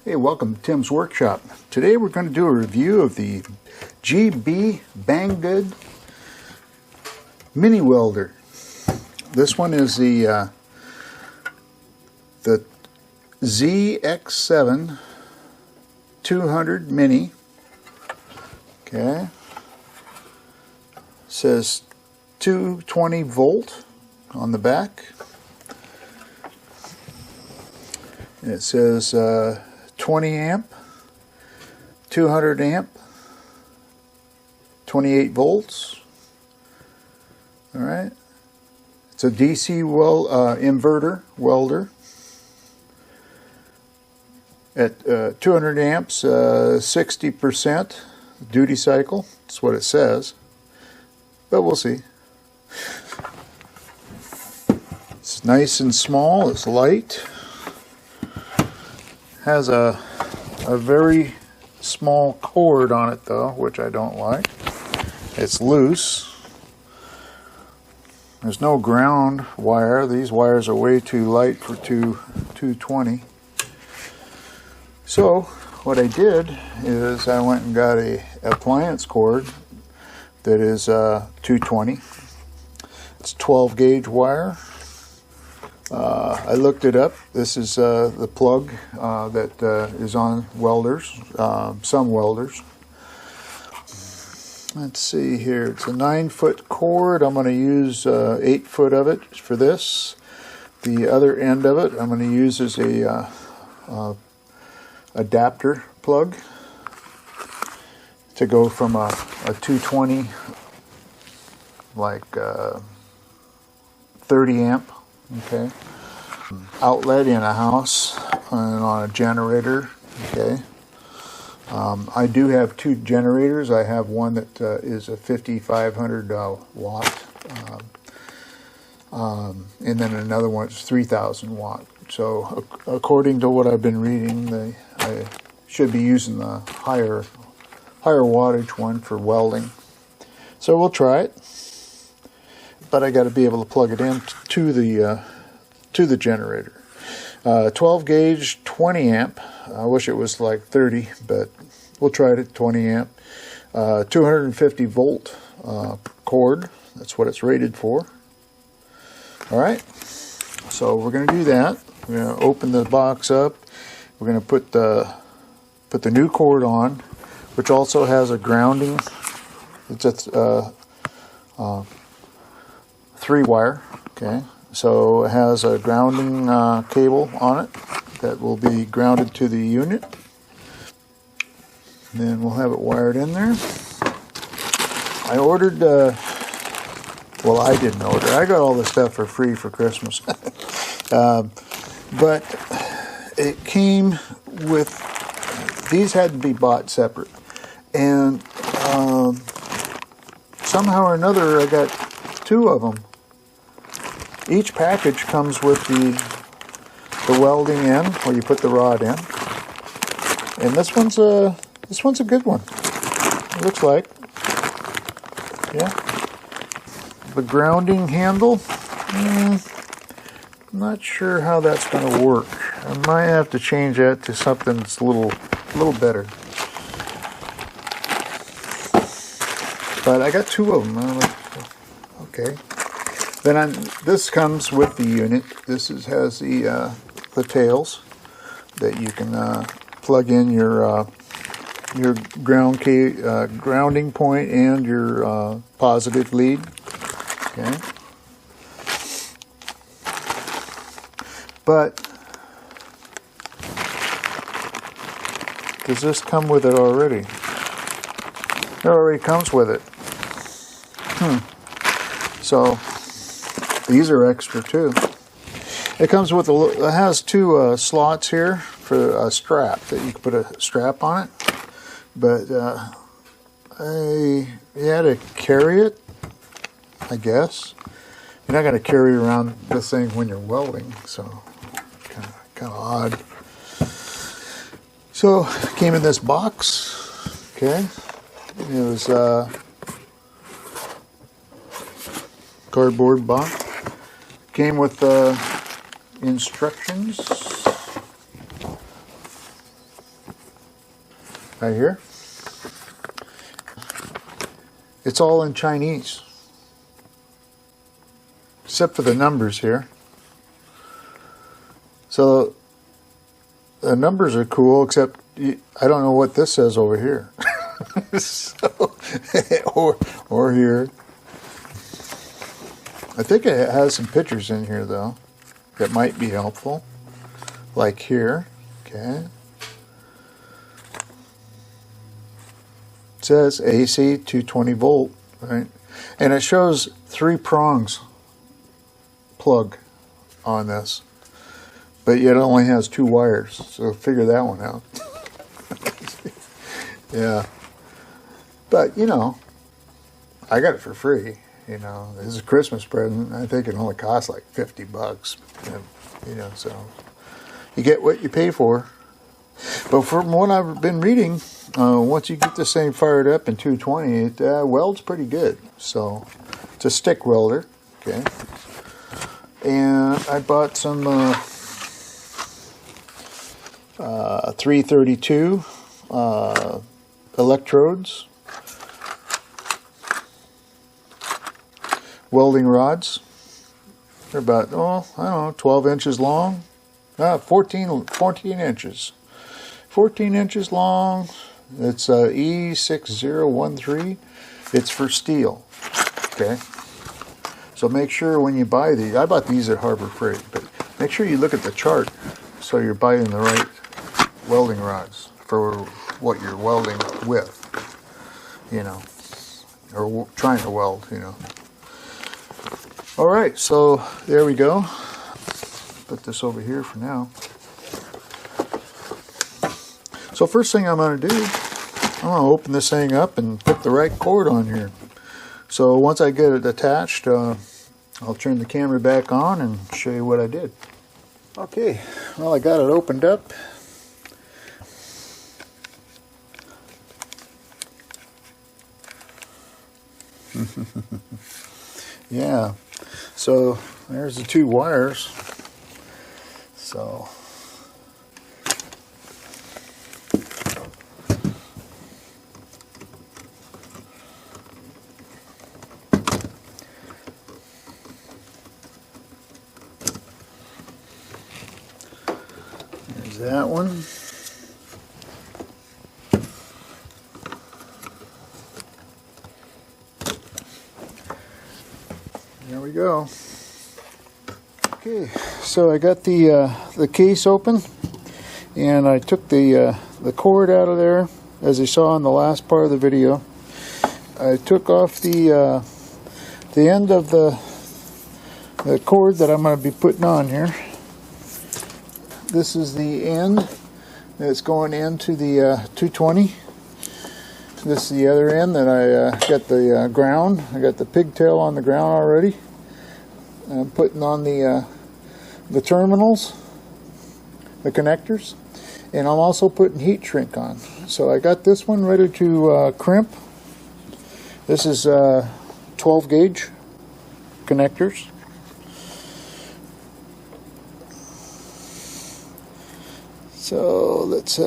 Hey, welcome to Tim's Workshop. Today we're going to do a review of the GB Banggood Mini Welder. This one is the ZX7 200 Mini. Okay. It says 220 volt on the back. And it says 20 amp, 200 amp, 28 volts. All right. It's a DC inverter welder at 200 amps, 60% duty cycle. That's what it says, but we'll see. It's nice and small. It's light. Has a very small cord on it though, which I don't like. It's loose. There's no ground wire. These wires are way too light for 220. So what I did is I went and got a appliance cord that is 220. It's 12 gauge wire. I looked it up. This is the plug that is on welders, some welders. Let's see here. It's a 9-foot cord. I'm going to use 8 foot of it for this. The other end of it I'm going to use as a adapter plug to go from a 220 like 30 amp. Okay, outlet in a house and on a generator. Okay, I do have two generators. I have one that is a 5,500 watt, and then another one is 3,000 watt. So according to what I've been reading, I should be using the higher wattage one for welding. So we'll try it. But I got to be able to plug it in to the generator. 12 gauge, 20 amp. I wish it was like 30, but we'll try it at 20 amp. 250 volt cord. That's what it's rated for. All right. So we're going to do that. We're going to open the box up. We're going to put the new cord on, which also has a grounding. It's a 3-wire, okay, so it has a grounding cable on it that will be grounded to the unit. And then we'll have it wired in there. I ordered, well, I didn't order. I got all this stuff for free for Christmas. But it came with, these had to be bought separate. And somehow or another I got 2 of them. Each package comes with the welding end, where you put the rod in, and this one's a good one. It looks like, yeah. The grounding handle, I'm not sure how that's going to work. I might have to change that to something that's a little better. But I got 2 of them. I'm like, okay. Then this comes with the unit. This has the tails that you can plug in your grounding point and your positive lead. Okay. But does this come with it already? It already comes with it. So these are extra too. It comes with it has 2 slots here for a strap that you can put a strap on it. But you had to carry it, I guess. You're not going to carry around this thing when you're welding, so kind of odd. So it came in this box. Okay, it was cardboard box. Came with instructions. right here. It's all in Chinese, except for the numbers here. So the numbers are cool, except I don't know what this says over here. So, or here. I think it has some pictures in here though that might be helpful, like here. Okay. It says AC 220 volt, right? And it shows 3 prongs plug on this, but yet it only has 2 wires, so figure that one out. Yeah, but you know, I got it for free. You know, this is a Christmas present. I think it only costs like $50. You know, so you get what you pay for. But from what I've been reading, once you get this thing fired up in 220, it welds pretty good. So it's a stick welder. Okay, and I bought some 332 electrodes, welding rods. They're about, oh, I don't know, 12 inches long. 14 inches. 14 inches long. It's E6013. It's for steel. Okay. So make sure when you buy these, I bought these at Harbor Freight, but make sure you look at the chart so you're buying the right welding rods for what you're welding with, you know, or trying to weld, you know. All right, so there we go. Put this over here for now. So first thing I'm going to do, I'm going to open this thing up and put the right cord on here. So once I get it attached, I'll turn the camera back on and show you what I did. Okay, well, I got it opened up. Yeah, so there's the 2 wires. So there's that one. There we go. Okay, so I got the case open, and I took the cord out of there, as you saw in the last part of the video. I took off the end of the cord that I'm going to be putting on here. This is the end that's going into the 220. This is the other end that I got the ground. I got the pigtail on the ground already. I'm putting on the terminals, the connectors, and I'm also putting heat shrink on. So I got this one ready to crimp. This is 12 gauge connectors. So let's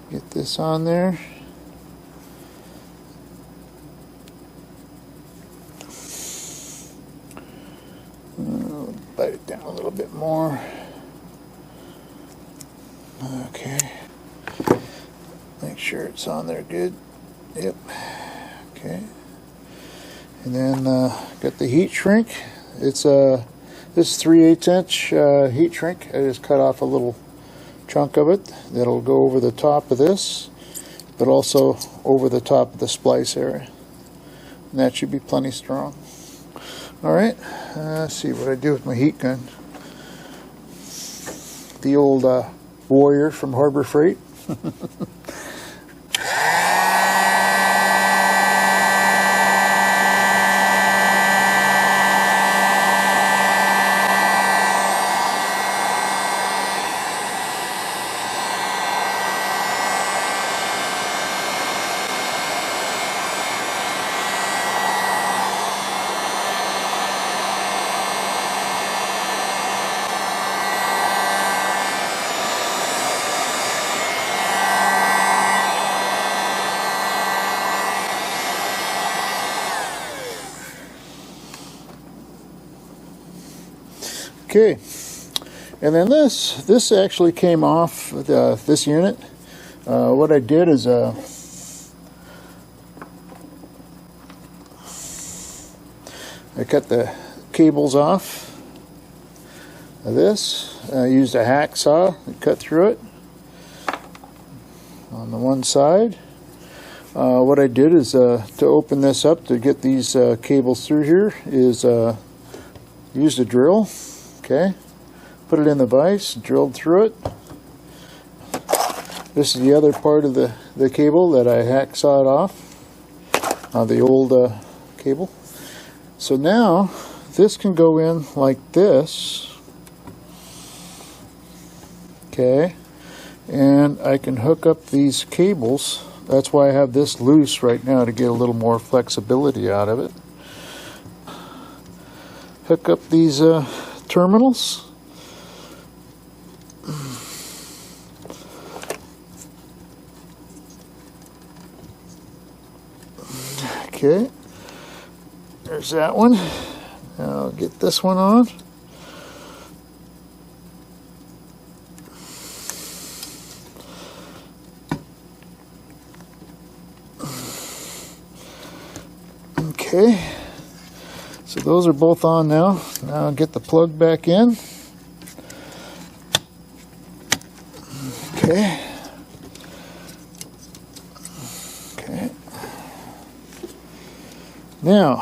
get this on there. Bite it down a little bit more. Okay. Make sure it's on there good. Yep. Okay. And then got the heat shrink. It's this is 3/8 inch heat shrink. I just cut off a little chunk of it that'll go over the top of this, but also over the top of the splice area. And that should be plenty strong. Alright, let's see what I do with my heat gun. The old Warrior from Harbor Freight. Okay, and then this actually came off this unit. What I did is I cut the cables off of this. I used a hacksaw and cut through it on the one side. What I did is to open this up to get these cables through here is used a drill. Okay, put it in the vise, drilled through it. This is the other part of the cable that I hacksawed off, the old cable. So now this can go in like this. Okay, and I can hook up these cables. That's why I have this loose right now, to get a little more flexibility out of it. Hook up these terminals. Okay, there's that one. Now I'll get this one on. Okay, so those are both on now. Now I'll get the plug back in. Okay. Okay. Now,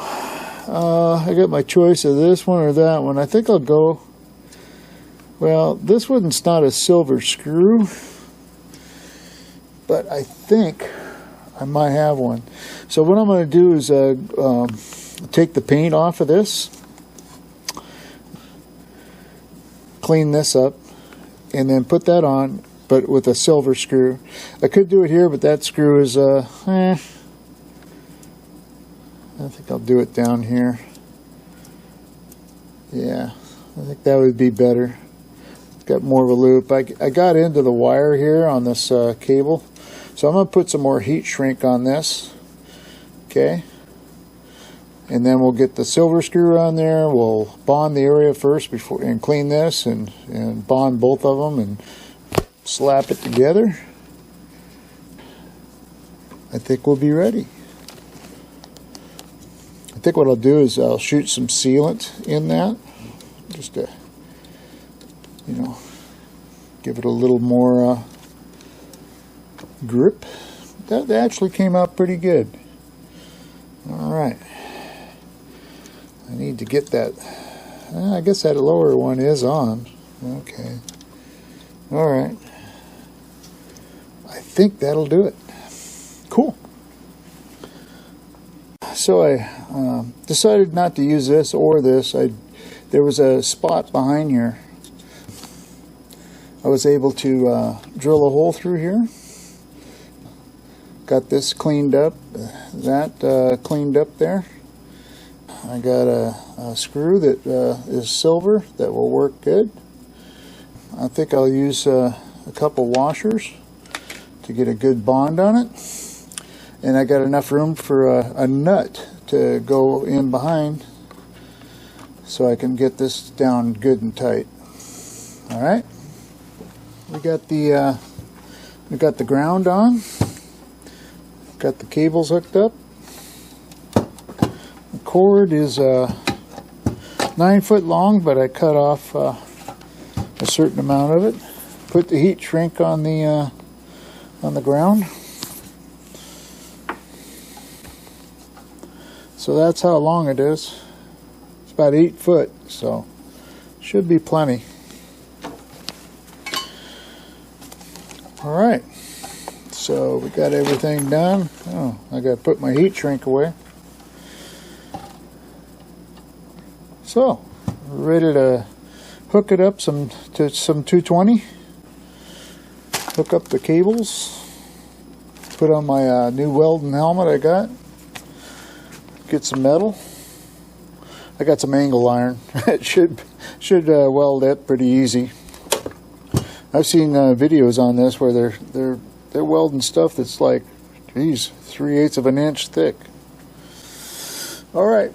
I got my choice of this one or that one. I think I'll go, well, this one's not a silver screw, but I think I might have one. So what I'm going to do is take the paint off of this, clean this up, and then put that on, but with a silver screw. I could do it here, but that screw is I think I'll do it down here. Yeah, I think that would be better. It's got more of a loop. I got into the wire here on this cable, so I'm going to put some more heat shrink on this. Okay, and then we'll get the silver screw on there. We'll bond the area first before, and clean this, and bond both of them and slap it together. I think we'll be ready. I think what I'll do is I'll shoot some sealant in that, just to, you know, give it a little more grip. That actually came out pretty good. Alright, I need to get that, I guess that lower one is on. Okay, alright, I think that'll do it. Cool. So I decided not to use this or this. There was a spot behind here. I was able to drill a hole through here. Got this cleaned up, that cleaned up there. I got a screw that is silver that will work good. I think I'll use a couple washers to get a good bond on it. And I got enough room for a nut to go in behind, so I can get this down good and tight. All right, we got the ground on. Got the cables hooked up. The cord is 9 foot long, but I cut off a certain amount of it. Put the heat shrink on the ground. So that's how long it is. It's about 8 foot, so should be plenty. All right. So we got everything done. Oh, I got to put my heat shrink away. So we're ready to hook it up to some 220. Hook up the cables. Put on my new welding helmet I got. Get some metal. I got some angle iron. It should weld it pretty easy. I've seen videos on this where they're welding stuff that's like, geez, 3/8 of an inch thick. All right.